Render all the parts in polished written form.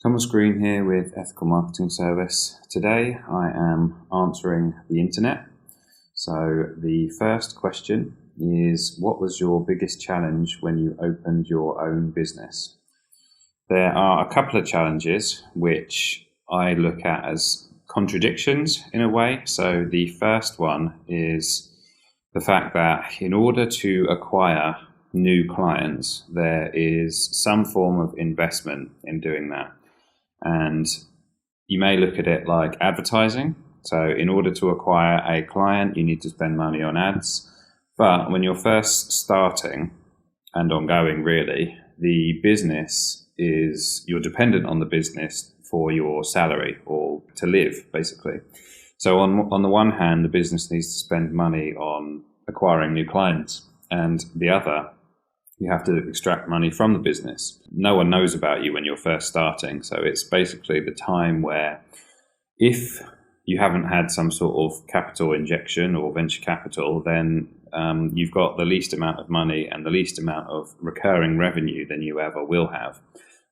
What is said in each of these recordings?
Thomas Green here with Ethical Marketing Service. Today I am answering the internet. So the first question is, what was your biggest challenge when you opened your own business? There are a couple of challenges which I look at as contradictions in a way. So the first one is the fact that in order to acquire new clients, there is some form of investment in doing that. And you may look at it like advertising. So in order to acquire a client, you need to spend money on ads. But when you're first starting and ongoing, really, the business you're dependent on the business for your salary or to live, basically. So on the one hand, the business needs to spend money on acquiring new clients, and the other, you have to extract money from the business. No one knows about you when you're first starting. So it's basically the time where if you haven't had some sort of capital injection or venture capital, then you've got the least amount of money and the least amount of recurring revenue than you ever will have.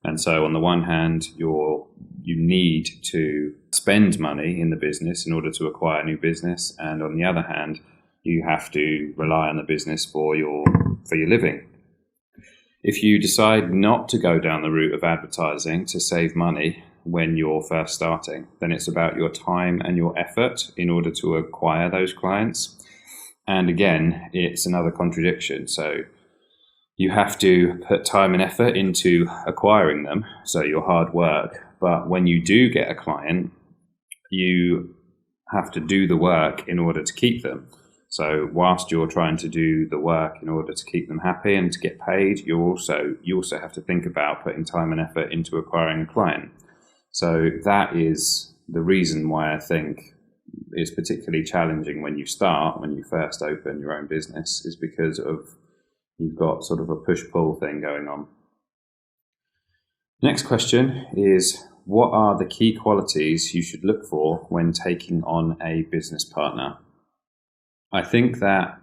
And so on the one hand, you need to spend money in the business in order to acquire new business. And on the other hand, you have to rely on the business for your living. If you decide not to go down the route of advertising to save money when you're first starting, then it's about your time and your effort in order to acquire those clients. And again, it's another contradiction. So you have to put time and effort into acquiring them, so your hard work. But when you do get a client, you have to do the work in order to keep them. So whilst you're trying to do the work in order to keep them happy and to get paid, you also have to think about putting time and effort into acquiring a client. So that is the reason why I think it's particularly challenging when you first open your own business, is because you've got sort of a push-pull thing going on. Next question is, what are the key qualities you should look for when taking on a business partner? I think that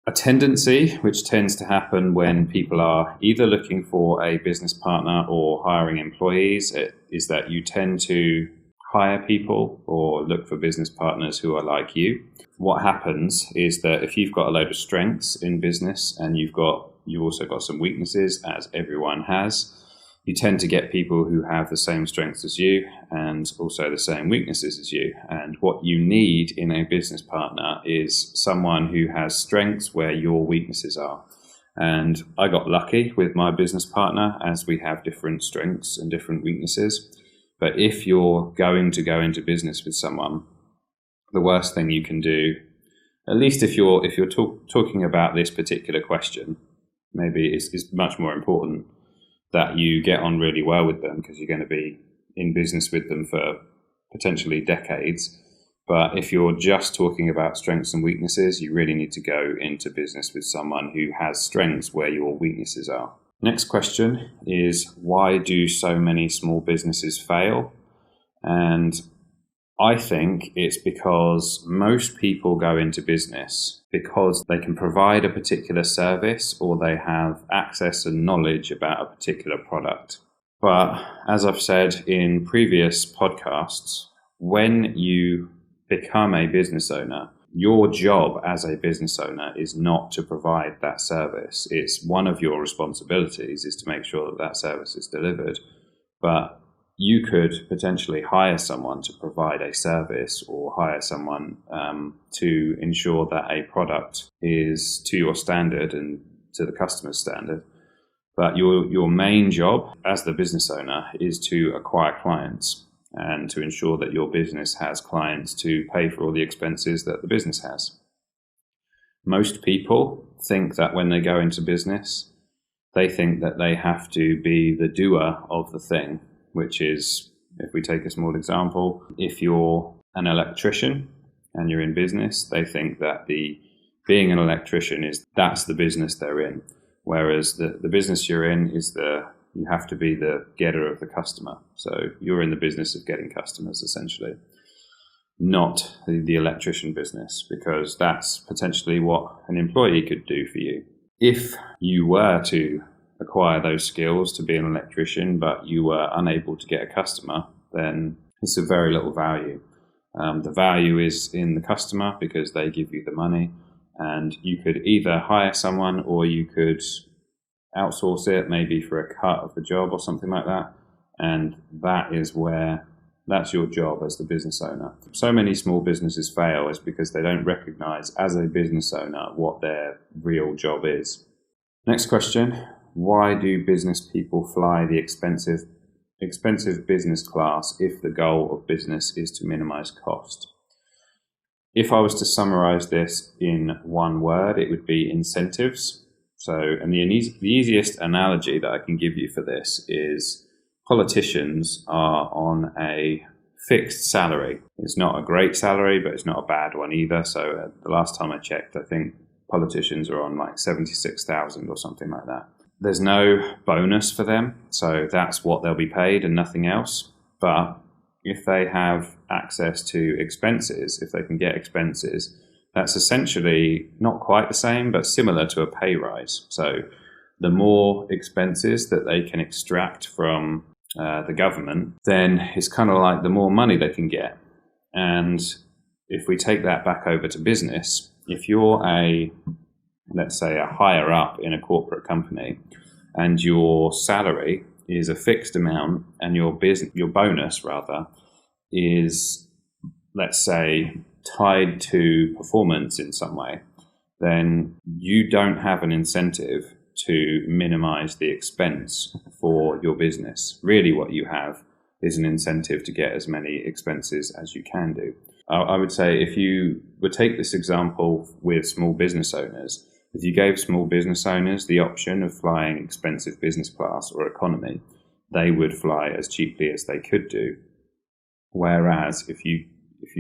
a tendency which tends to happen when people are either looking for a business partner or hiring employees is that you tend to hire people or look for business partners who are like you. What happens is that if you've got a load of strengths in business and you've also got some weaknesses, as everyone has, you tend to get people who have the same strengths as you and also the same weaknesses as you. And what you need in a business partner is someone who has strengths where your weaknesses are. And I got lucky with my business partner, as we have different strengths and different weaknesses. But if you're going to go into business with someone, the worst thing you can do, at least if you're talking about this particular question, maybe is much more important that you get on really well with them, because you're going to be in business with them for potentially decades. But if you're just talking about strengths and weaknesses, you really need to go into business with someone who has strengths where your weaknesses are. Next question is, why do so many small businesses fail? And I think it's because most people go into business because they can provide a particular service or they have access and knowledge about a particular product. But as I've said in previous podcasts, when you become a business owner, your job as a business owner is not to provide that service. It's one of your responsibilities is to make sure that service is delivered. But you could potentially hire someone to provide a service or hire someone to ensure that a product is to your standard and to the customer's standard. But your main job as the business owner is to acquire clients and to ensure that your business has clients to pay for all the expenses that the business has. Most people think that when they go into business, they think that they have to be the doer of the thing, which is, if we take a small example, if you're an electrician and you're in business, they think that being an electrician that's the business they're in. Whereas the business you're in you have to be the getter of the customer. So you're in the business of getting customers, essentially, not the electrician business, because that's potentially what an employee could do for you. If you were to acquire those skills to be an electrician, but you were unable to get a customer, then it's of very little value. The value is in the customer because they give you the money, and you could either hire someone or you could outsource it, maybe for a cut of the job or something like that. And that's your job as the business owner. So many small businesses fail is because they don't recognize as a business owner what their real job is. Next question. Why do business people fly the expensive business class if the goal of business is to minimize cost? If I was to summarize this in one word, it would be incentives. And the easiest analogy that I can give you for this is politicians are on a fixed salary. It's not a great salary, but it's not a bad one either. So the last time I checked, I think politicians are on like 76,000 or something like that. There's no bonus for them, so that's what they'll be paid and nothing else. But if they have access to expenses, if they can get expenses, that's essentially not quite the same, but similar to a pay rise. So the more expenses that they can extract from the government, then it's kind of like the more money they can get. And if we take that back over to business, if you're let's say a higher up in a corporate company, and your salary is a fixed amount, and your bonus rather is, let's say, tied to performance in some way, then you don't have an incentive to minimize the expense for your business. Really, what you have is an incentive to get as many expenses as you can do. I would say if you would take this example with small business owners, if you gave small business owners the option of flying expensive business class or economy, they would fly as cheaply as they could do. Whereas if you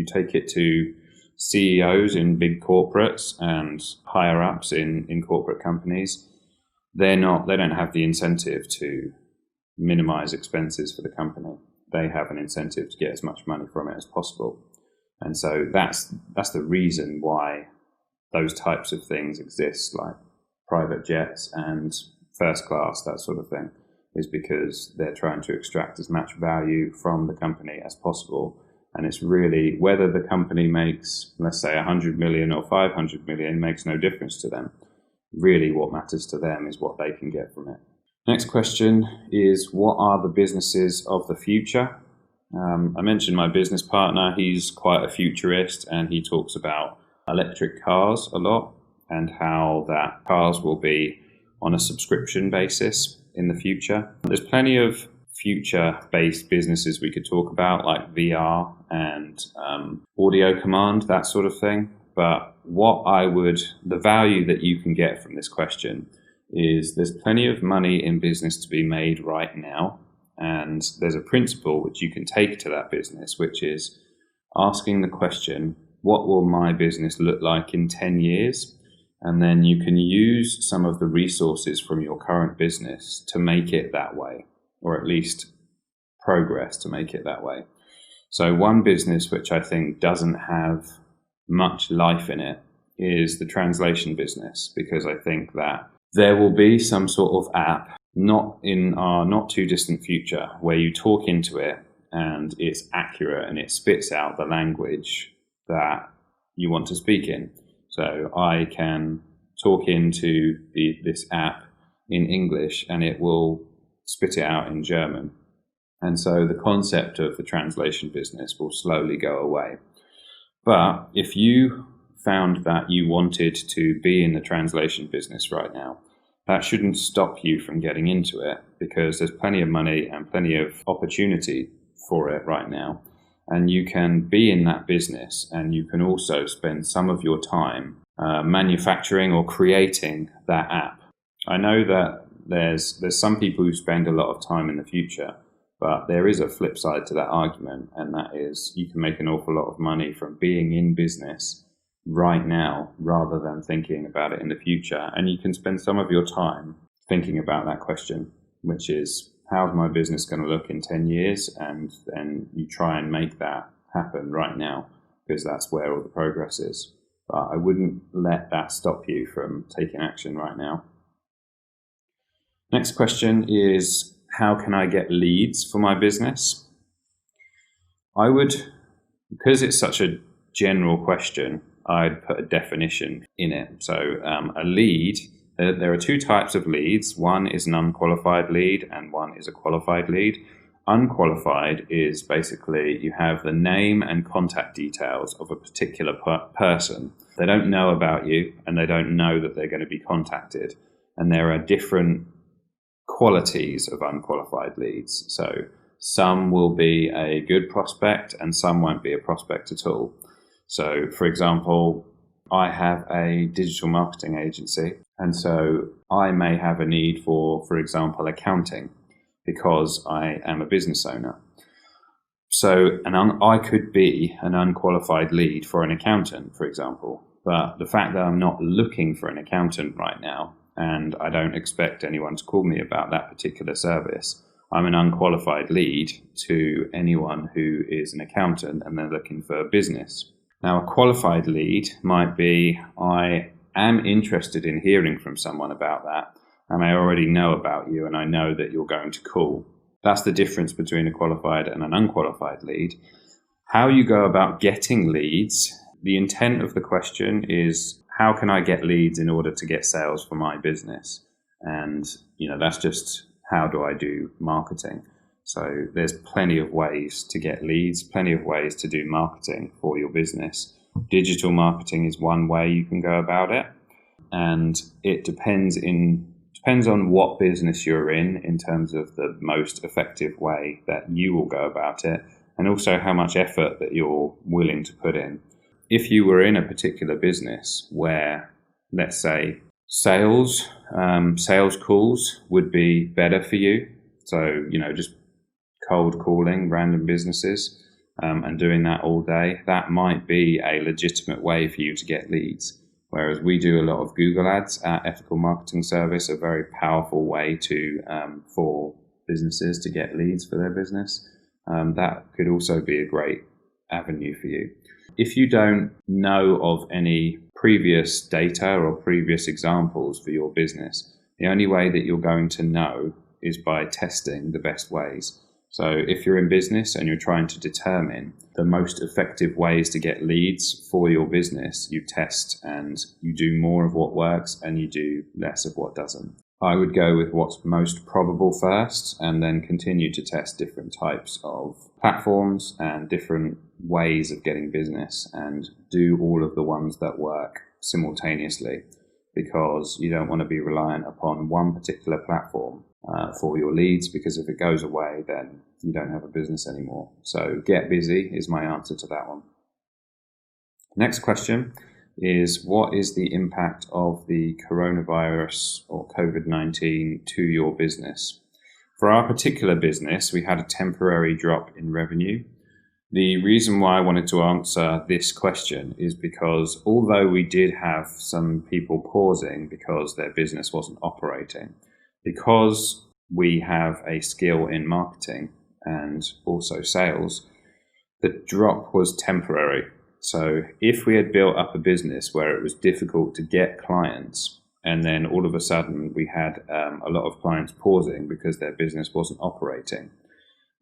take it to CEOs in big corporates and higher ups in corporate companies, they don't have the incentive to minimize expenses for the company. They have an incentive to get as much money from it as possible. And so that's the reason why those types of things exist, like private jets and first class, that sort of thing, is because they're trying to extract as much value from the company as possible. And it's really whether the company makes, let's say, 100 million or 500 million makes no difference to them. Really what matters to them is what they can get from it. Next question is, what are the businesses of the future? I mentioned my business partner. He's quite a futurist, and he talks about electric cars a lot and how that cars will be on a subscription basis in the future. There's plenty of future-based businesses we could talk about, like VR and audio command, that sort of thing. But the value that you can get from this question is there's plenty of money in business to be made right now. And there's a principle which you can take to that business, which is asking the question, what will my business look like in 10 years? And then you can use some of the resources from your current business to make it that way, or at least progress to make it that way. So one business which I think doesn't have much life in it is the translation business, because I think that there will be some sort of app, not in our not too distant future, where you talk into it and it's accurate and it spits out the language that you want to speak in. So I can talk into this app in English and it will spit it out in German. And so the concept of the translation business will slowly go away. But if you found that you wanted to be in the translation business right now, that shouldn't stop you from getting into it, because there's plenty of money and plenty of opportunity for it right now. And you can be in that business, and you can also spend some of your time manufacturing or creating that app. I know that there's some people who spend a lot of time in the future, but there is a flip side to that argument, and that is you can make an awful lot of money from being in business right now rather than thinking about it in the future. And you can spend some of your time thinking about that question, which is, how's my business going to look in 10 years? And then you try and make that happen right now, because that's where all the progress is. But I wouldn't let that stop you from taking action right now. Next question is, how can I get leads for my business? I would, because it's such a general question, I'd put a definition in it. So a lead, there are two types of leads. One is an unqualified lead and one is a qualified lead. Unqualified is basically you have the name and contact details of a particular person. They don't know about you and they don't know that they're going to be contacted. And there are different qualities of unqualified leads. So some will be a good prospect and some won't be a prospect at all. So, for example, I have a digital marketing agency, and so I may have a need for example, accounting, because I am a business owner. So I could be an unqualified lead for an accountant, for example, but the fact that I'm not looking for an accountant right now, and I don't expect anyone to call me about that particular service, I'm an unqualified lead to anyone who is an accountant and they're looking for business. Now, a qualified lead might be, I am interested in hearing from someone about that, and I already know about you and I know that you're going to call. That's the difference between a qualified and an unqualified lead. How you go about getting leads, the intent of the question is, how can I get leads in order to get sales for my business? And, that's just how do I do marketing. So there's plenty of ways to get leads, plenty of ways to do marketing for your business. Digital marketing is one way you can go about it. And it depends on what business you're in terms of the most effective way that you will go about it, and also how much effort that you're willing to put in. If you were in a particular business where, let's say, sales calls would be better for you, so, just cold calling random businesses and doing that all day, that might be a legitimate way for you to get leads. Whereas we do a lot of Google ads at Ethical Marketing Service, a very powerful way for businesses to get leads for their business. That could also be a great avenue for you. If you don't know of any previous data or previous examples for your business, the only way that you're going to know is by testing the best ways. So if you're in business and you're trying to determine the most effective ways to get leads for your business, you test and you do more of what works and you do less of what doesn't. I would go with what's most probable first and then continue to test different types of platforms and different ways of getting business and do all of the ones that work simultaneously, because you don't want to be reliant upon one particular platform for your leads, because if it goes away, then you don't have a business anymore. So get busy is my answer to that one. Next question is, what is the impact of the coronavirus or COVID-19 to your business? For our particular business, we had a temporary drop in revenue. The reason why I wanted to answer this question is because although we did have some people pausing because their business wasn't operating, because we have a skill in marketing and also sales, the drop was temporary. So if we had built up a business where it was difficult to get clients, and then all of a sudden we had a lot of clients pausing because their business wasn't operating,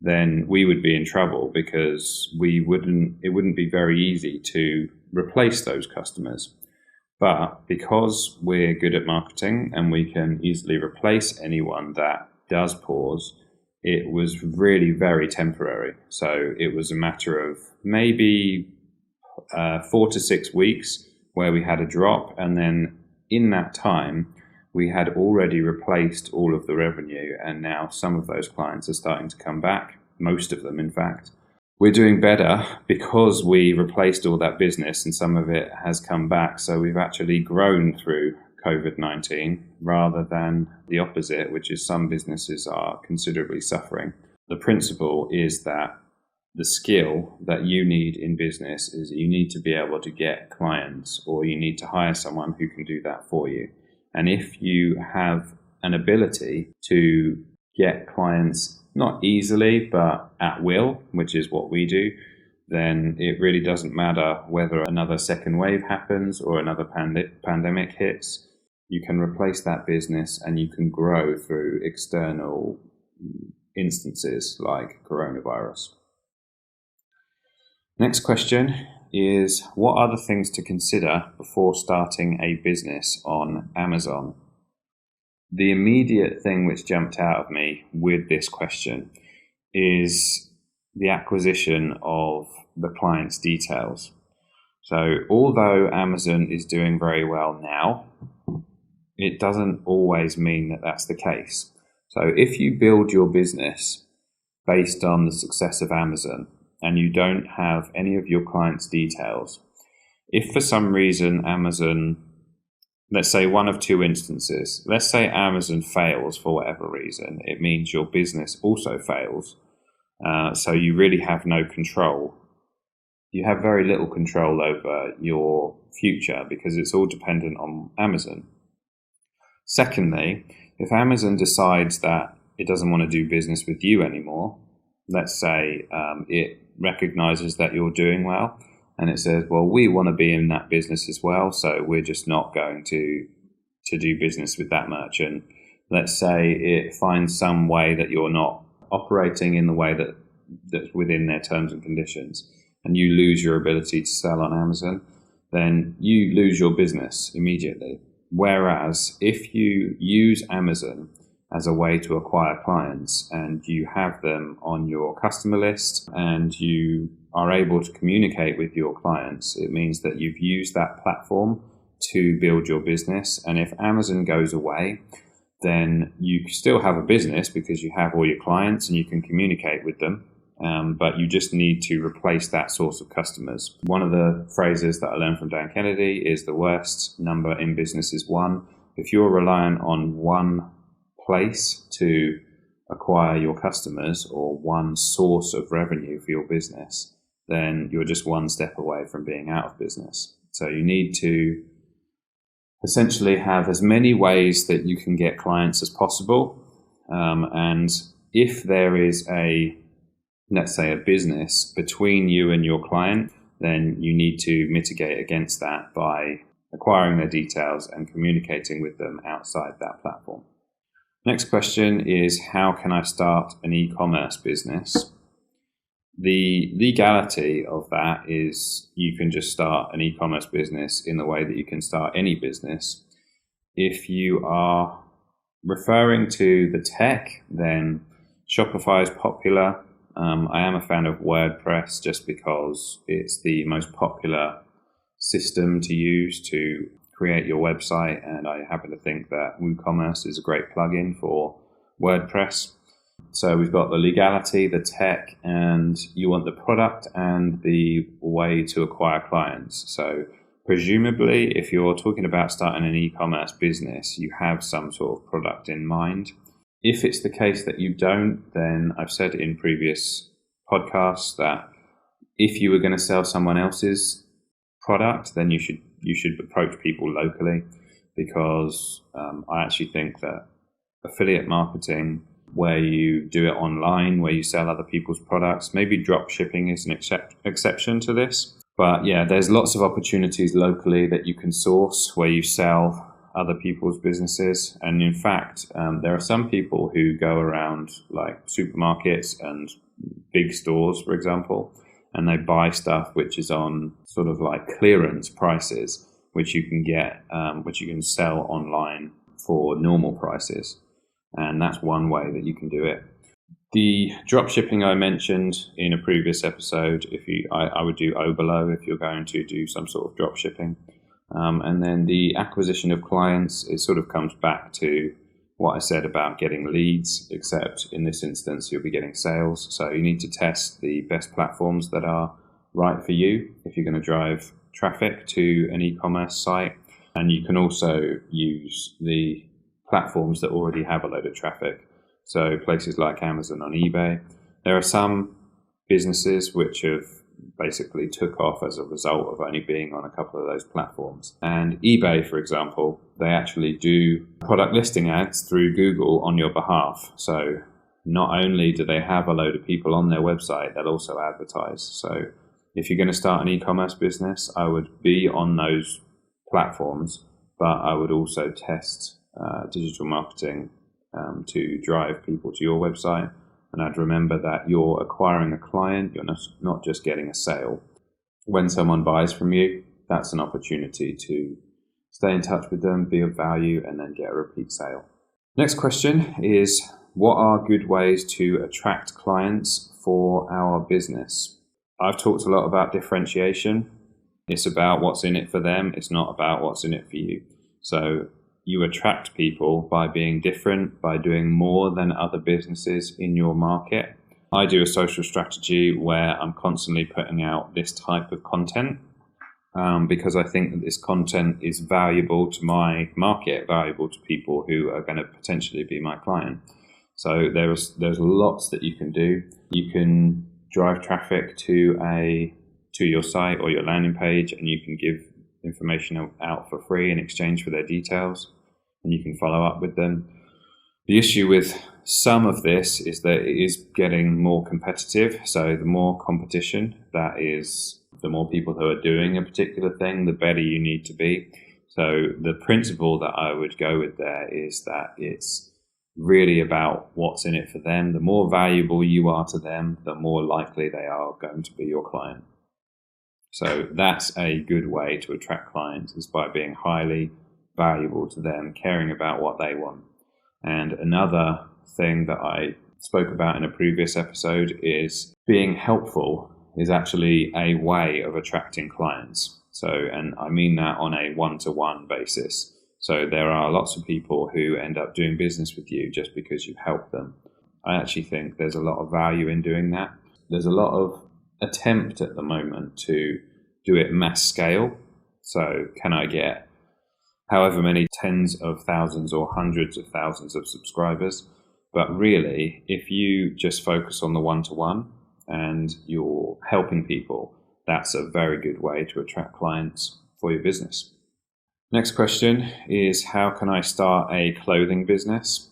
then we would be in trouble, because it wouldn't be very easy to replace those customers. But because we're good at marketing and we can easily replace anyone that does pause, it was really very temporary. So it was a matter of maybe 4 to 6 weeks where we had a drop, and then in that time we had already replaced all of the revenue, and now some of those clients are starting to come back, most of them in fact. We're doing better because we replaced all that business and some of it has come back, so we've actually grown through COVID-19 rather than the opposite, which is some businesses are considerably suffering. The principle is that the skill that you need in business is you need to be able to get clients, or you need to hire someone who can do that for you. And if you have an ability to get clients, not easily, but at will, which is what we do, then it really doesn't matter whether another second wave happens or another pandemic hits. you can replace that business and you can grow through external instances like coronavirus. Next question is, what are the things to consider before starting a business on Amazon? The immediate thing which jumped out of me with this question is the acquisition of the client's details. So although Amazon is doing very well now, it doesn't always mean that that's the case. So if you build your business based on the success of Amazon and you don't have any of your clients' details, if for some reason Amazon, let's say one of two instances, let's say Amazon fails for whatever reason, it means your business also fails. So you really have no control. You have very little control over your future because it's all dependent on Amazon. Secondly, if Amazon decides that it doesn't want to do business with you anymore, let's say it recognizes that you're doing well and it says, well, we want to be in that business as well, so we're just not going to do business with that merchant. Let's say it finds some way that you're not operating in the way that's within their terms and conditions, and you lose your ability to sell on Amazon, then you lose your business immediately. Whereas if you use Amazon as a way to acquire clients and you have them on your customer list and you are able to communicate with your clients, it means that you've used that platform to build your business. And if Amazon goes away, then you still have a business because you have all your clients and you can communicate with them. But you just need to replace that source of customers. One of the phrases that I learned from Dan Kennedy is the worst number in business is one. If you're reliant on one place to acquire your customers or one source of revenue for your business, then you're just one step away from being out of business. So you need to essentially have as many ways that you can get clients as possible. And if there is let's say a business between you and your client, then you need to mitigate against that by acquiring their details and communicating with them outside that platform. Next question is, how can I start an e-commerce business? The legality of that is you can just start an e-commerce business in the way that you can start any business. If you are referring to the tech, then Shopify is popular. I am a fan of WordPress just because it's the most popular system to use to create your website, and I happen to think that WooCommerce is a great plugin for WordPress. So we've got the legality, the tech, and you want the product and the way to acquire clients. So presumably, if you're talking about starting an e-commerce business, you have some sort of product in mind. If it's the case that you don't, then I've said in previous podcasts that if you were going to sell someone else's product, then you should approach people locally, because I actually think that affiliate marketing, where you do it online, where you sell other people's products, maybe drop shipping is an exception to this. But yeah, there's lots of opportunities locally that you can source where you sell other people's businesses. And in fact, there are some people who go around like supermarkets and big stores, for example, and they buy stuff which is on sort of like clearance prices, which you can get, which you can sell online for normal prices. And that's one way that you can do it. The drop shipping I mentioned in a previous episode, I would do Oberlo if you're going to do some sort of drop shipping. And then the acquisition of clients, it sort of comes back to what I said about getting leads, except in this instance, you'll be getting sales. So you need to test the best platforms that are right for you if you're going to drive traffic to an e-commerce site. And you can also use the platforms that already have a load of traffic. So places like Amazon, on eBay. There are some businesses which have basically took off as a result of only being on a couple of those platforms. And eBay, for example, they actually do product listing ads through Google on your behalf. So not only do they have a load of people on their website, they'll also advertise. So if you're going to start an e-commerce business, I would be on those platforms but I would also test digital marketing to drive people to your website. And I'd remember that you're acquiring a client, you're not just getting a sale. When someone buys from you, that's an opportunity to stay in touch with them, be of value, and then get a repeat sale. Next question is, what are good ways to attract clients for our business? I've talked a lot about differentiation. It's about what's in it for them. It's not about what's in it for you. So you attract people by being different, by doing more than other businesses in your market. I do a social strategy where I'm constantly putting out this type of content because I think that this content is valuable to my market, valuable to people who are going to potentially be my client. So there's lots that you can do. You can drive traffic to your site or your landing page, and you can give information out for free in exchange for their details, and you can follow up with them. The issue with some of this is that it is getting more competitive. So the more competition that is, the more people who are doing a particular thing, the better you need to be. So the principle that I would go with there is that it's really about what's in it for them. The more valuable you are to them, the more likely they are going to be your client. So that's a good way to attract clients, is by being highly valuable to them, caring about what they want. And another thing that I spoke about in a previous episode is being helpful is actually a way of attracting clients. So, and I mean that on a one-to-one basis. So there are lots of people who end up doing business with you just because you help them. I actually think there's a lot of value in doing that. There's a lot of attempt at the moment to do it mass scale. So can I get however many tens of thousands or hundreds of thousands of subscribers? But really, if you just focus on the one-to-one and you're helping people, that's a very good way to attract clients for your business. Next question is, how can I start a clothing business?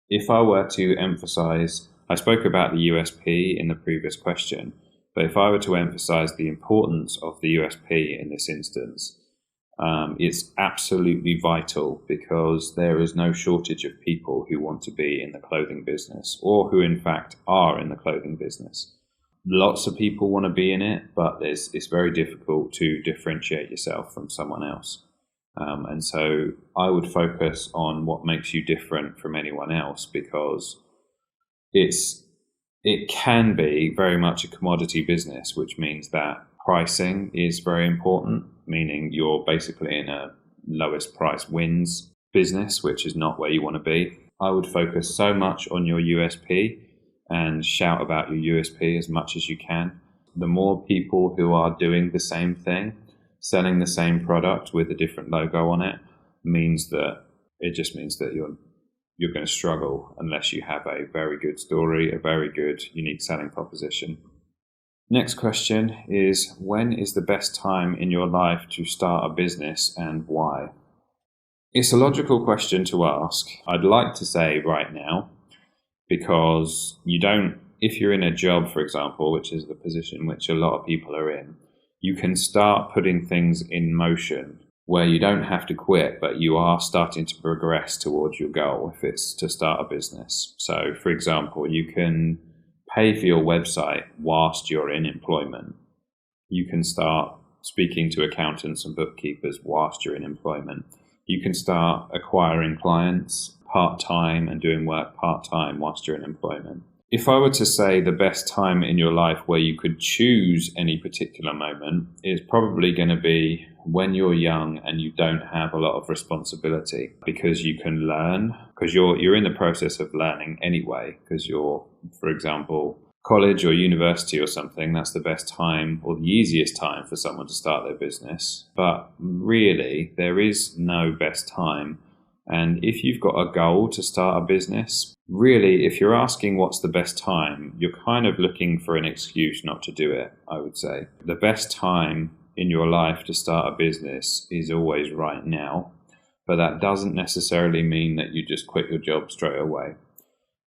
If I were to emphasize, I spoke about the USP in the previous question, but if I were to emphasize the importance of the USP in this instance, it's absolutely vital, because there is no shortage of people who want to be in the clothing business, or who in fact are in the clothing business. Lots of people want to be in it, but it's very difficult to differentiate yourself from someone else. And so I would focus on what makes you different from anyone else, because it can be very much a commodity business, which means that pricing is very important, meaning you're basically in a lowest price wins business, which is not where you want to be. I would focus so much on your USP and shout about your USP as much as you can. The more people who are doing the same thing, selling the same product with a different logo on it, means that you're going to struggle unless you have a very good story, a very good unique selling proposition. Next question is, when is the best time in your life to start a business, and why? It's a logical question to ask. I'd like to say right now, because if you're in a job, for example, which is the position which a lot of people are in, you can start putting things in motion where you don't have to quit, but you are starting to progress towards your goal if it's to start a business. So, for example, you can pay for your website whilst you're in employment. You can start speaking to accountants and bookkeepers whilst you're in employment. You can start acquiring clients part-time and doing work part-time whilst you're in employment. If I were to say the best time in your life where you could choose any particular moment, is probably going to be when you're young and you don't have a lot of responsibility, because you can learn, because you're in the process of learning anyway, because you're, for example, college or university or something. That's the best time, or the easiest time, for someone to start their business. But really, there is no best time. And if you've got a goal to start a business, really, if you're asking what's the best time, you're kind of looking for an excuse not to do it, I would say. The best time in your life to start a business is always right now, but that doesn't necessarily mean that you just quit your job straight away.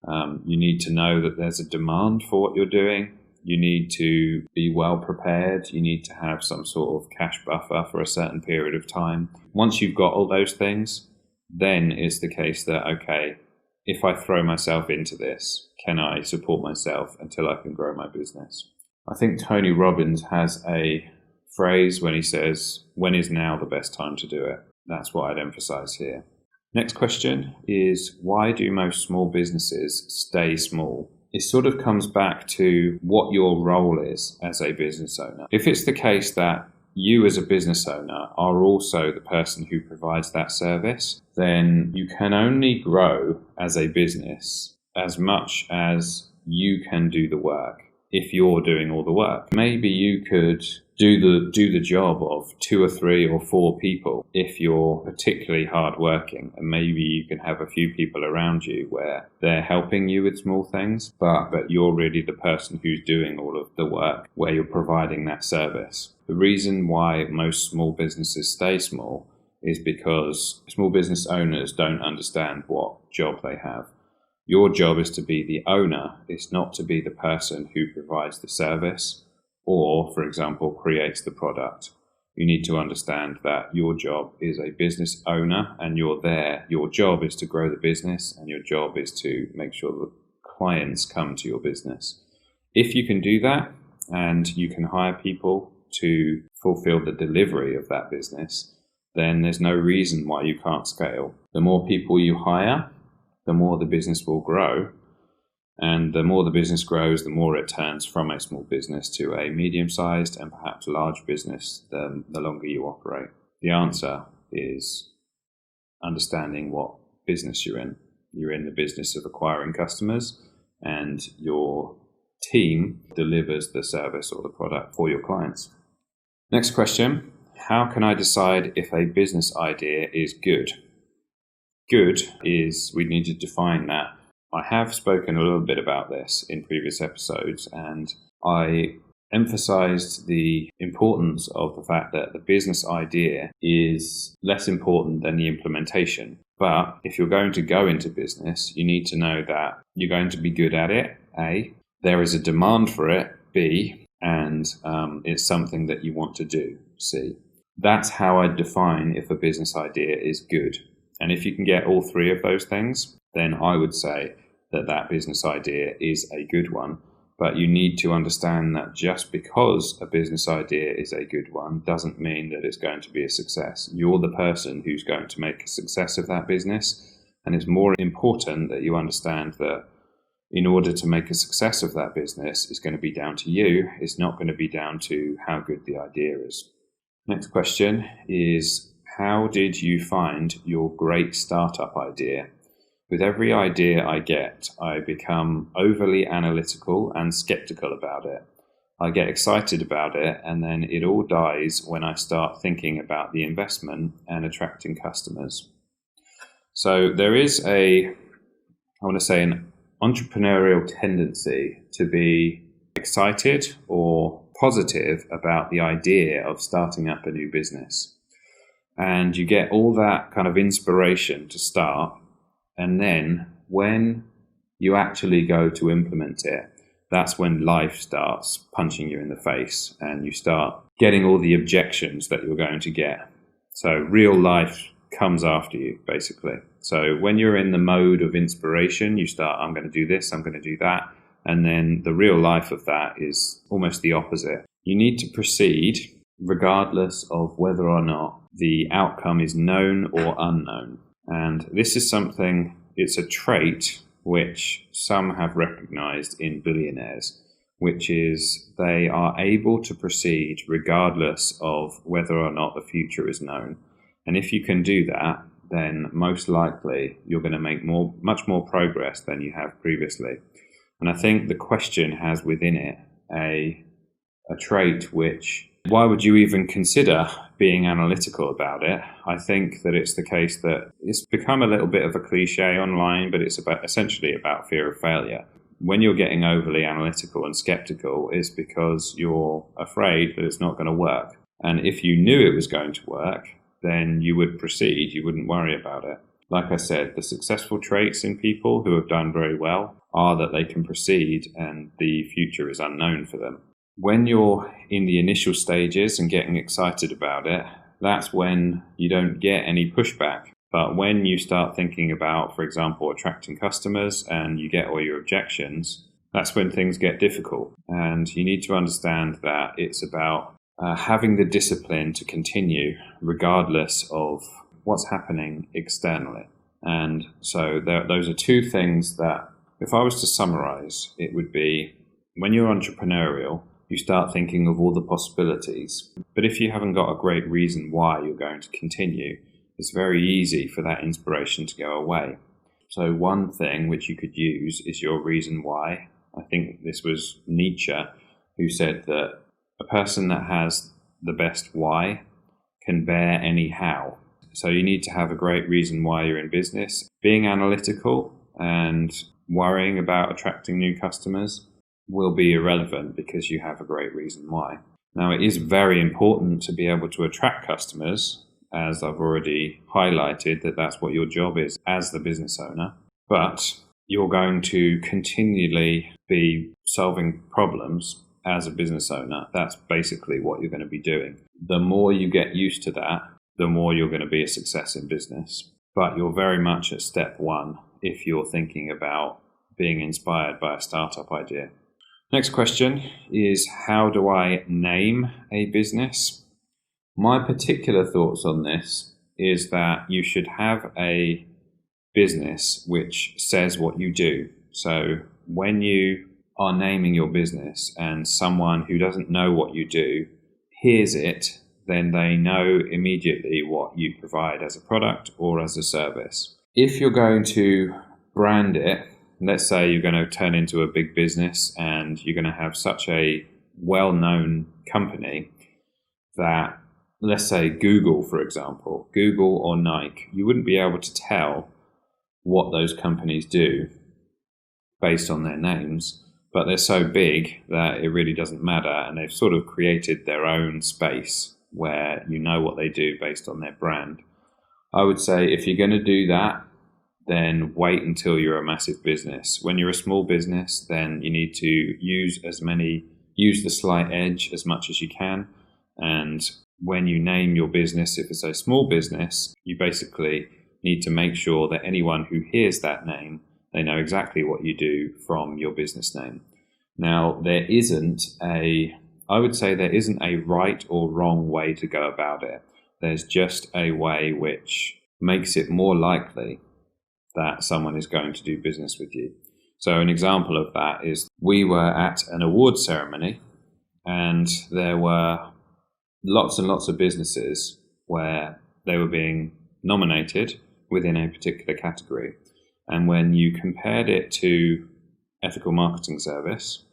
You need to know that there's a demand for what you're doing, You need to be well prepared. You need to have some sort of cash buffer for a certain period of time. Once you've got all those things, then it's the case that, okay, if I throw myself into this, can I support myself until I can grow my business? I think Tony Robbins has a phrase when he says, when is now the best time to do it? That's what I'd emphasize here. Next question is, why do most small businesses stay small? It sort of comes back to what your role is as a business owner. If it's the case that you as a business owner are also the person who provides that service, then you can only grow as a business as much as you can do the work. If you're doing all the work, maybe you could do the job of 2 or 3 or 4 people if you're particularly hardworking, and maybe you can have a few people around you where they're helping you with small things, but you're really the person who's doing all of the work where you're providing that service. The reason why most small businesses stay small is because small business owners don't understand what job they have. Your job is to be the owner. It's not to be the person who provides the service or, for example, creates the product. You need to understand that your job is a business owner and you're there. Your job is to grow the business and your job is to make sure that clients come to your business. If you can do that and you can hire people to fulfill the delivery of that business, then there's no reason why you can't scale. The more people you hire, the more the business will grow. And the more the business grows, the more it turns from a small business to a medium-sized and perhaps large business the longer you operate. The answer is understanding what business you're in. You're in the business of acquiring customers, and your team delivers the service or the product for your clients. Next question. How can I decide if a business idea is good? Good is, we need to define that. I have spoken a little bit about this in previous episodes, and I emphasized the importance of the fact that the business idea is less important than the implementation. But if you're going to go into business, you need to know that you're going to be good at it, A, there is a demand for it, B, and it's something that you want to do, C. That's how I define if a business idea is good. And if you can get all 3 of those things, then I would say that that business idea is a good one. But you need to understand that just because a business idea is a good one doesn't mean that it's going to be a success. You're the person who's going to make a success of that business. And it's more important that you understand that in order to make a success of that business, it's going to be down to you. It's not going to be down to how good the idea is. Next question is, how did you find your great startup idea? With every idea I get, I become overly analytical and skeptical about it. I get excited about it, and then it all dies when I start thinking about the investment and attracting customers. So there is an entrepreneurial tendency to be excited or positive about the idea of starting up a new business. And you get all that kind of inspiration to start. And then when you actually go to implement it, that's when life starts punching you in the face and you start getting all the objections that you're going to get. So real life comes after you, basically. So when you're in the mode of inspiration, you start, I'm going to do this, I'm going to do that. And then the real life of that is almost the opposite. You need to proceed regardless of whether or not the outcome is known or unknown. And this is something, it's a trait which some have recognized in billionaires, which is they are able to proceed regardless of whether or not the future is known. And if you can do that, then most likely you're going to make much more progress than you have previously. And I think the question has within it a trait which, why would you even consider being analytical about it? I think that it's the case that it's become a little bit of a cliche online, but it's essentially about fear of failure. When you're getting overly analytical and skeptical, it's because you're afraid that it's not going to work. And if you knew it was going to work, then you would proceed, you wouldn't worry about it. Like I said, the successful traits in people who have done very well are that they can proceed and the future is unknown for them. When you're in the initial stages and getting excited about it, that's when you don't get any pushback. But when you start thinking about, for example, attracting customers and you get all your objections, that's when things get difficult. And you need to understand that it's about having the discipline to continue regardless of what's happening externally. And so those are two things that, if I was to summarize, it would be, when you're entrepreneurial, you start thinking of all the possibilities. But if you haven't got a great reason why you're going to continue, it's very easy for that inspiration to go away. So one thing which you could use is your reason why. I think this was Nietzsche who said that a person that has the best why can bear any how. So you need to have a great reason why you're in business. Being analytical and worrying about attracting new customers will be irrelevant because you have a great reason why. Now, it is very important to be able to attract customers, as I've already highlighted, that's what your job is as the business owner. But you're going to continually be solving problems as a business owner. That's basically what you're going to be doing. The more you get used to that, the more you're going to be a success in business. But you're very much at step one if you're thinking about being inspired by a startup idea. Next question is, how do I name a business? My particular thoughts on this is that you should have a business which says what you do. So when you are naming your business and someone who doesn't know what you do hears it, then they know immediately what you provide as a product or as a service. If you're going to brand it, let's say you're going to turn into a big business and you're going to have such a well-known company that, let's say Google, for example, Google or Nike, you wouldn't be able to tell what those companies do based on their names, but they're so big that it really doesn't matter, and they've sort of created their own space where you know what they do based on their brand. I would say if you're going to do that, then wait until you're a massive business. When you're a small business, then you need to use the slight edge as much as you can. And when you name your business, if it's a small business, you basically need to make sure that anyone who hears that name, they know exactly what you do from your business name. Now, there isn't a right or wrong way to go about it. There's just a way which makes it more likely that someone is going to do business with you. So an example of that is, we were at an awards ceremony and there were lots and lots of businesses where they were being nominated within a particular category. And when you compared it to Ethical Marketing Service,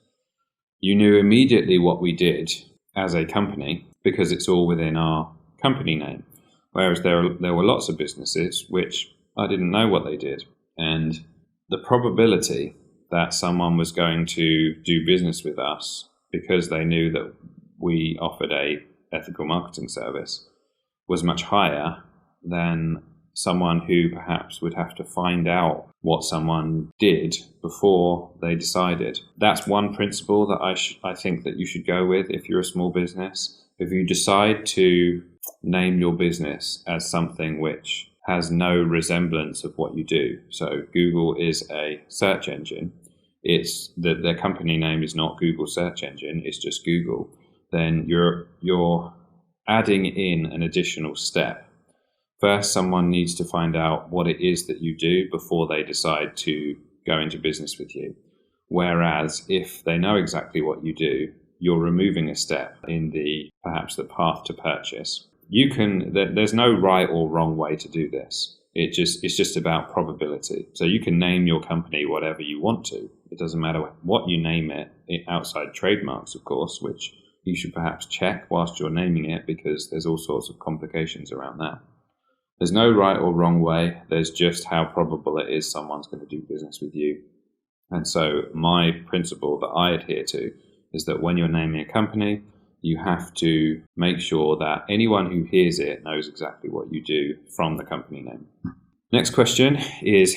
you knew immediately what we did as a company because it's all within our company name. Whereas there were lots of businesses which I didn't know what they did. And the probability that someone was going to do business with us because they knew that we offered a ethical marketing service was much higher than someone who perhaps would have to find out what someone did before they decided. That's one principle that I think that you should go with if you're a small business. If you decide to name your business as something which has no resemblance of what you do, so Google is a search engine, it's that their company name is not Google search engine, it's just Google, then you're adding in an additional step. First, someone needs to find out what it is that you do before they decide to go into business with you. Whereas if they know exactly what you do, you're removing a step in perhaps the path to purchase. There's no right or wrong way to do this. It's just about probability. So you can name your company whatever you want to. It doesn't matter what you name it, outside trademarks, of course, which you should perhaps check whilst you're naming it because there's all sorts of complications around that. There's no right or wrong way. There's just how probable it is someone's going to do business with you. And so my principle that I adhere to is that when you're naming a company, you have to make sure that anyone who hears it knows exactly what you do from the company name. Next question is,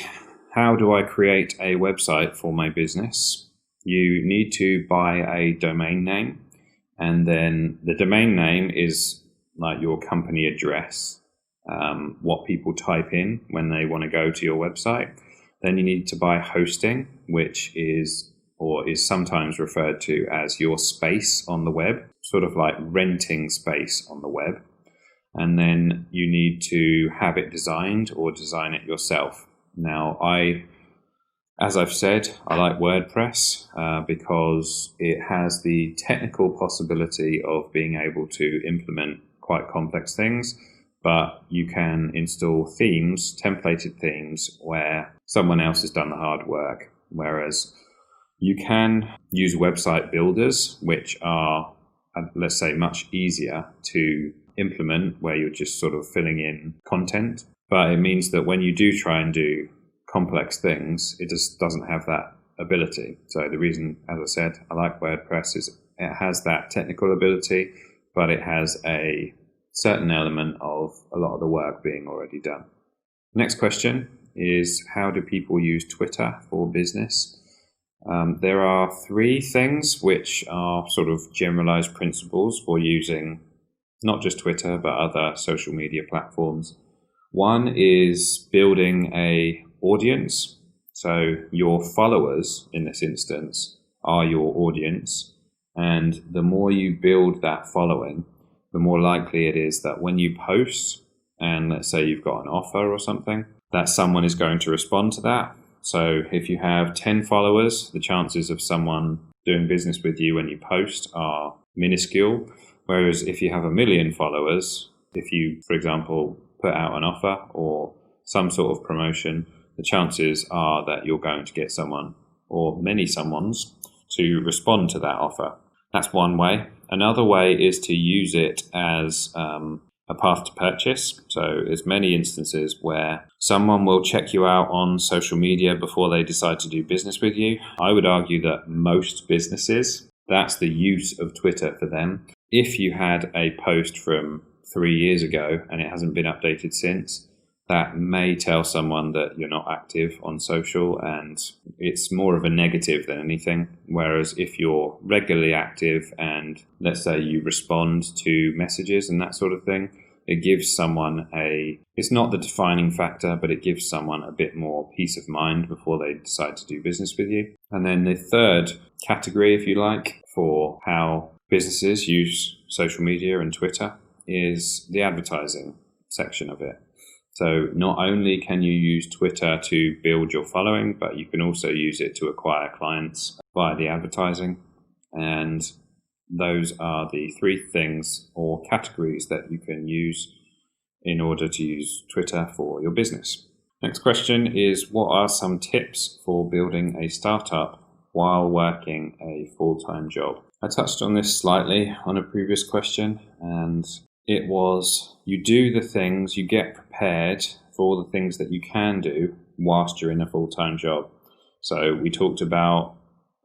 how do I create a website for my business? You need to buy a domain name, and then the domain name is like your company address, what people type in when they want to go to your website. Then you need to buy hosting, which is sometimes referred to as your space on the web, sort of like renting space on the web. And then you need to have it designed or design it yourself. Now, as I've said, I like WordPress because it has the technical possibility of being able to implement quite complex things, but you can install themes, templated themes, where someone else has done the hard work. Whereas you can use website builders, which are, let's say, much easier to implement, where you're just sort of filling in content. But it means that when you do try and do complex things, it just doesn't have that ability. So the reason, as I said, I like WordPress is it has that technical ability, but it has a certain element of a lot of the work being already done. Next question is, how do people use Twitter for business? There are 3 things which are sort of generalized principles for using not just Twitter, but other social media platforms. One is building a audience. So your followers, in this instance, are your audience. And the more you build that following, the more likely it is that when you post, and let's say you've got an offer or something, that someone is going to respond to that. So if you have 10 followers, the chances of someone doing business with you when you post are minuscule. Whereas if you have 1 million followers, if you, for example, put out an offer or some sort of promotion, the chances are that you're going to get someone or many someones to respond to that offer. That's one way. Another way is to use it as a path to purchase. So there's many instances where someone will check you out on social media before they decide to do business with you. I would argue that most businesses, that's the use of Twitter for them. If you had a post from 3 years ago and it hasn't been updated since, that may tell someone that you're not active on social, and it's more of a negative than anything. Whereas if you're regularly active and let's say you respond to messages and that sort of thing, it gives someone it's not the defining factor, but it gives someone a bit more peace of mind before they decide to do business with you. And then the third category, if you like, for how businesses use social media and Twitter is the advertising section of it. So not only can you use Twitter to build your following, but you can also use it to acquire clients via the advertising. And those are the 3 things or categories that you can use in order to use Twitter for your business. Next question is, what are some tips for building a startup while working a full-time job? I touched on this slightly on a previous question, and it was, you do the things, you get prepared for all the things that you can do whilst you're in a full-time job. So we talked about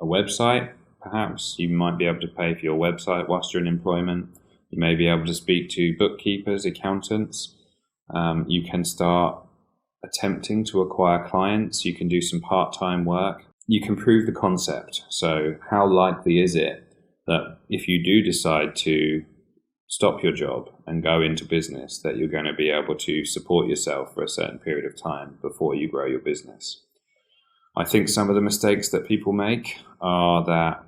a website. Perhaps you might be able to pay for your website whilst you're in employment. You may be able to speak to bookkeepers, accountants. You can start attempting to acquire clients. You can do some part-time work. You can prove the concept. So how likely is it that if you do decide to stop your job and go into business, that you're going to be able to support yourself for a certain period of time before you grow your business? I think some of the mistakes that people make are that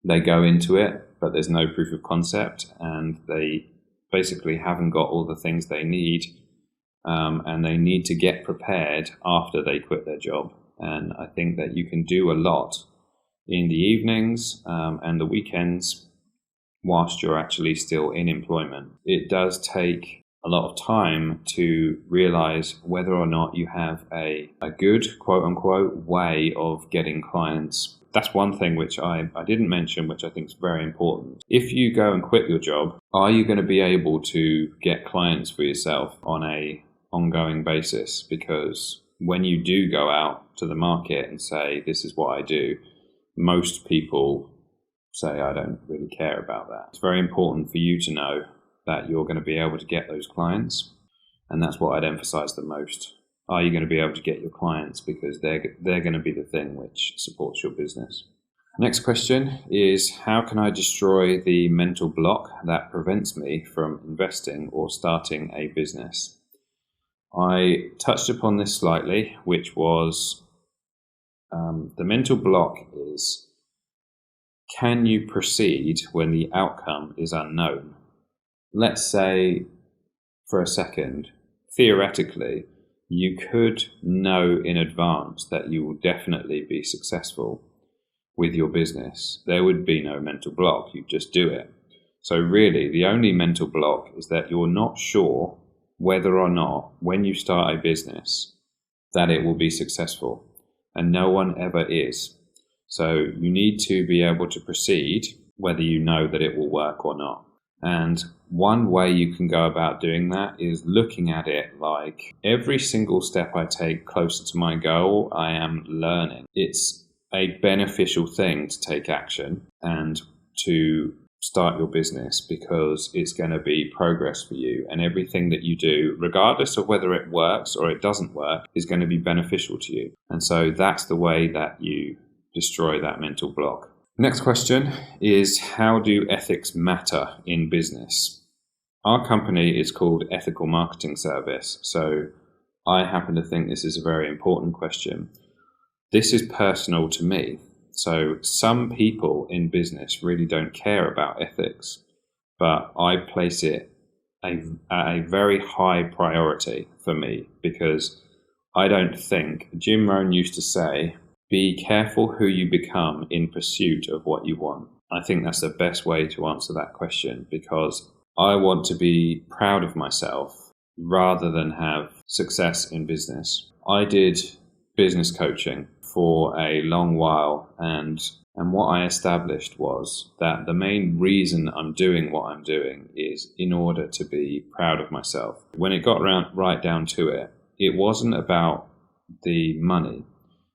they go into it, but there's no proof of concept, and they basically haven't got all the things they need, and they need to get prepared after they quit their job. And I think that you can do a lot in the evenings and the weekends whilst you're actually still in employment. It does take a lot of time to realize whether or not you have a good, quote unquote, way of getting clients. That's one thing which I didn't mention, which I think is very important. If you go and quit your job, are you going to be able to get clients for yourself on a ongoing basis? Because when you do go out to the market and say, this is what I do, most people say, I don't really care about that. It's very important for you to know that you're going to be able to get those clients. And that's what I'd emphasize the most. are you going to be able to get your clients, because they're going to be the thing which supports your business. Next question is, how can I destroy the mental block that prevents me from investing or starting a business? I touched upon this slightly, which was the mental block is, can you proceed when the outcome is unknown? Let's say for a second, theoretically, you could know in advance that you will definitely be successful with your business. There would be no mental block, you just do it. So really, the only mental block is that you're not sure whether or not, when you start a business, that it will be successful. And no one ever is. So you need to be able to proceed whether you know that it will work or not. And one way you can go about doing that is looking at it like, every single step I take closer to my goal, I am learning. It's a beneficial thing to take action and to start your business, because it's going to be progress for you, and everything that you do, regardless of whether it works or it doesn't work, is going to be beneficial to you. And so that's the way that you destroy that mental block. Next question is, how do ethics matter in business? Our company is called Ethical Marketing Service, so I happen to think this is a very important question. This is personal to me. So some people in business really don't care about ethics, but I place it at a very high priority for me, because I don't think, Jim Rohn used to say, be careful who you become in pursuit of what you want. I think that's the best way to answer that question, because I want to be proud of myself rather than have success in business. I did business coaching for a long while, and what I established was that the main reason I'm doing what I'm doing is in order to be proud of myself. When it got right down to it, it wasn't about the money.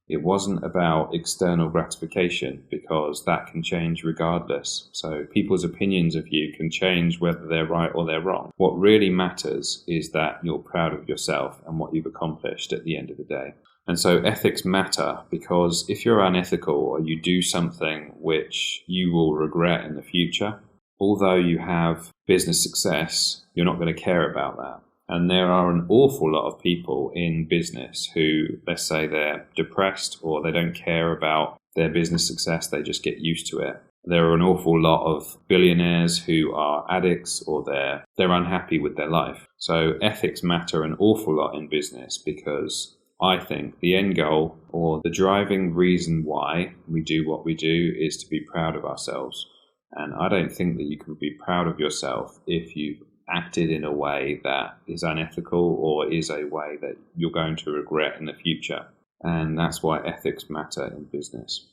It wasn't about external gratification, because that can change regardless. So people's opinions of you can change whether they're right or they're wrong. What really matters is that you're proud of yourself and what you've accomplished at the end of the day. And so ethics matter, because if you're unethical or you do something which you will regret in the future, although you have business success, you're not going to care about that. And there are an awful lot of people in business who, let's say they're depressed or they don't care about their business success, they just get used to it. There are an awful lot of billionaires who are addicts, or they're unhappy with their life. So ethics matter an awful lot in business, because I think the end goal, or the driving reason why we do what we do, is to be proud of ourselves. And I don't think that you can be proud of yourself if you've acted in a way that is unethical, or is a way that you're going to regret in the future. And that's why ethics matter in business.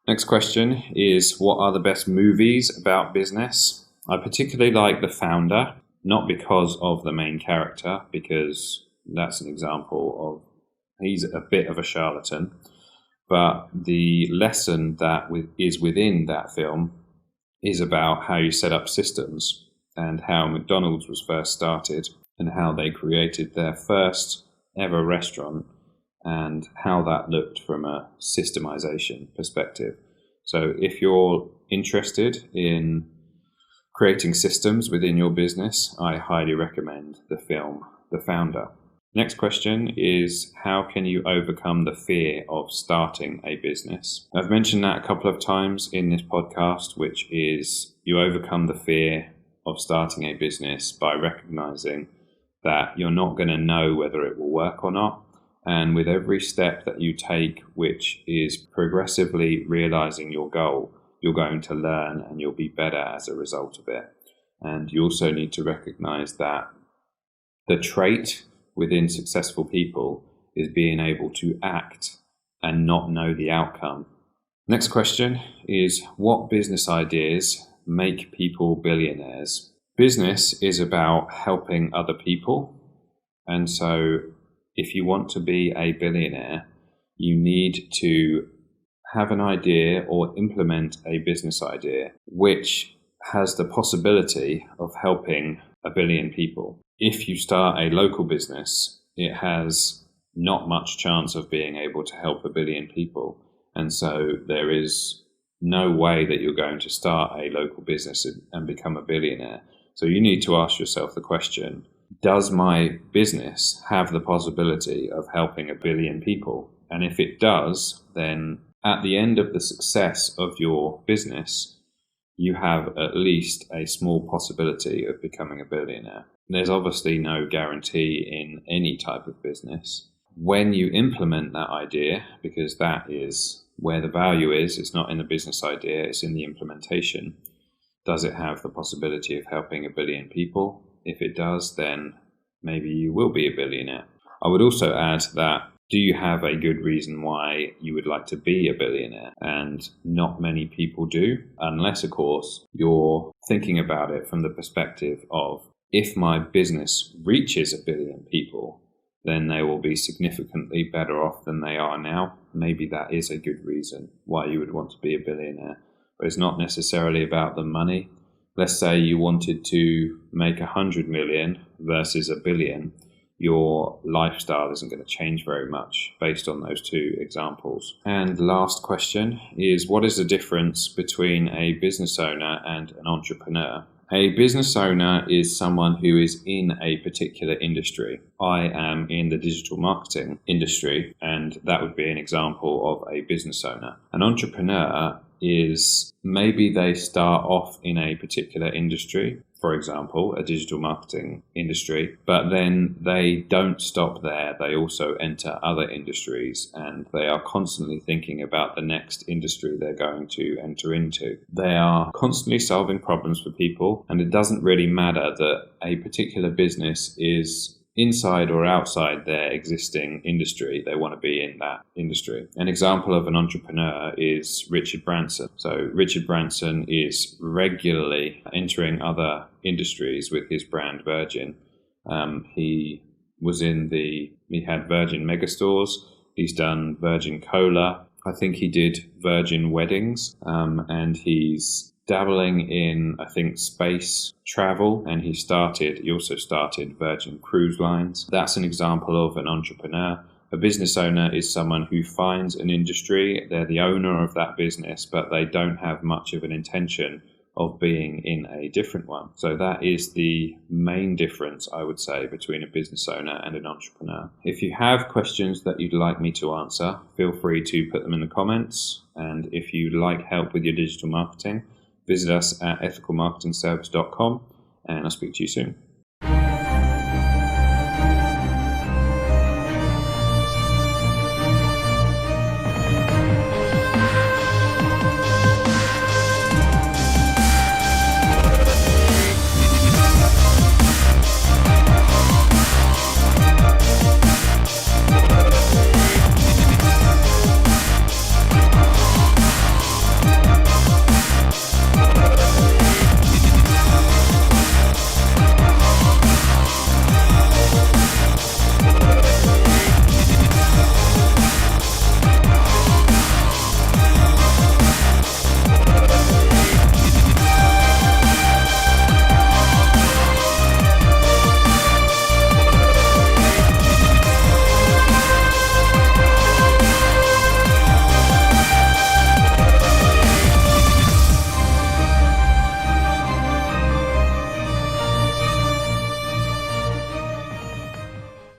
Next question is, what are the best movies about business? I particularly like The Founder, not because of the main character, because that's an example of, he's a bit of a charlatan, but the lesson that is within that film is about how you set up systems, and how McDonald's was first started, and how they created their first ever restaurant, and how that looked from a systemization perspective. So if you're interested in creating systems within your business, I highly recommend the film The Founder. Next question is, how can you overcome the fear of starting a business? I've mentioned that a couple of times in this podcast, which is, you overcome the fear of starting a business by recognizing that you're not going to know whether it will work or not. And with every step that you take, which is progressively realizing your goal, you're going to learn and you'll be better as a result of it. And you also need to recognize that the trait within successful people is being able to act and not know the outcome. Next question is, what business ideas make people billionaires? Business is about helping other people. And so if you want to be a billionaire, you need to have an idea or implement a business idea which has the possibility of helping 1 billion people. If you start a local business, it has not much chance of being able to help 1 billion people. And so there is no way that you're going to start a local business and become a billionaire. So you need to ask yourself the question, does my business have the possibility of helping 1 billion people? And if it does, then at the end of the success of your business, you have at least a small possibility of becoming a billionaire. There's obviously no guarantee in any type of business. When you implement that idea, because that is where the value is, it's not in the business idea, it's in the implementation. Does it have the possibility of helping 1 billion people? If it does, then maybe you will be a billionaire. I would also add that, do you have a good reason why you would like to be a billionaire? And not many people do, unless, of course, you're thinking about it from the perspective of, if my business reaches 1 billion people, then they will be significantly better off than they are now. Maybe that is a good reason why you would want to be a billionaire. But it's not necessarily about the money. Let's say you wanted to make 100 million versus 1 billion. Your lifestyle isn't going to change very much based on those two examples. And the last question is, what is the difference between a business owner and an entrepreneur? A business owner is someone who is in a particular industry. I am in the digital marketing industry, and that would be an example of a business owner. An entrepreneur is, maybe they start off in a particular industry, for example, a digital marketing industry, but then they don't stop there. They also enter other industries, and they are constantly thinking about the next industry they're going to enter into. They are constantly solving problems for people, and it doesn't really matter that a particular business is inside or outside their existing industry. They want to be in that industry. An example of an entrepreneur is Richard Branson. So Richard Branson is regularly entering other industries with his brand Virgin. He had Virgin Megastores. He's done Virgin Cola. I think he did Virgin Weddings, and he's dabbling in, I think, space travel, and he also started Virgin Cruise Lines. That's an example of an entrepreneur. A business owner is someone who finds an industry, they're the owner of that business, but they don't have much of an intention of being in a different one. So that is the main difference, I would say, between a business owner and an entrepreneur. If you have questions that you'd like me to answer, feel free to put them in the comments. And if you'd like help with your digital marketing, visit us at ethicalmarketingservice.com, and I'll speak to you soon.